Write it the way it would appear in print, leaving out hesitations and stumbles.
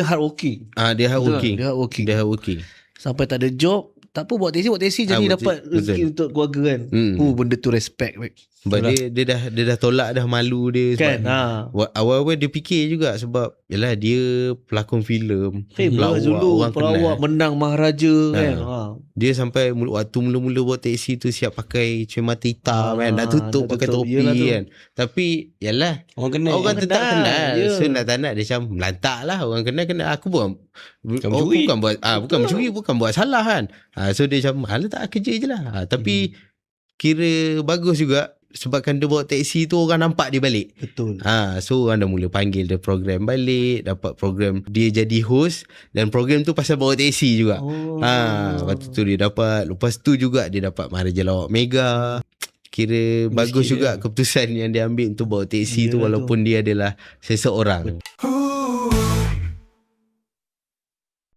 hardworking. Dia hardworking. Dia hardworking. Sampai tak ada job, tak apa, buat taxi jadi dapat rezeki untuk keluarga kan. Benda tu respect. Sebab dia dah tolak dah malu dia kan. Awal-awal dia fikir juga sebab yalah dia pelakon filem, pelawak menang Maharaja kan. Dia sampai waktu mula-mula buat taxi tu siap pakai cermata hitam kan, dah tutup pakai topi kan. Tapi yalah orang tu tak kenal. So nak tak nak dia macam melantak lah. Orang kenal aku bukan mencuri, bukan buat salah kan. So dia macam alah tak kerja je lah. Tapi kira bagus juga sebabkan dia bawa taxi tu orang nampak dia balik. Betul. So orang dah mula panggil dia program balik, dapat program dia jadi host, dan program tu pasal bawa taxi juga. Waktu tu dia dapat, lepas tu juga dia dapat Maharaja Lawak Mega. Kira bagus juga keputusan yang dia ambil untuk bawa taxi tu, walaupun dia adalah seseorang.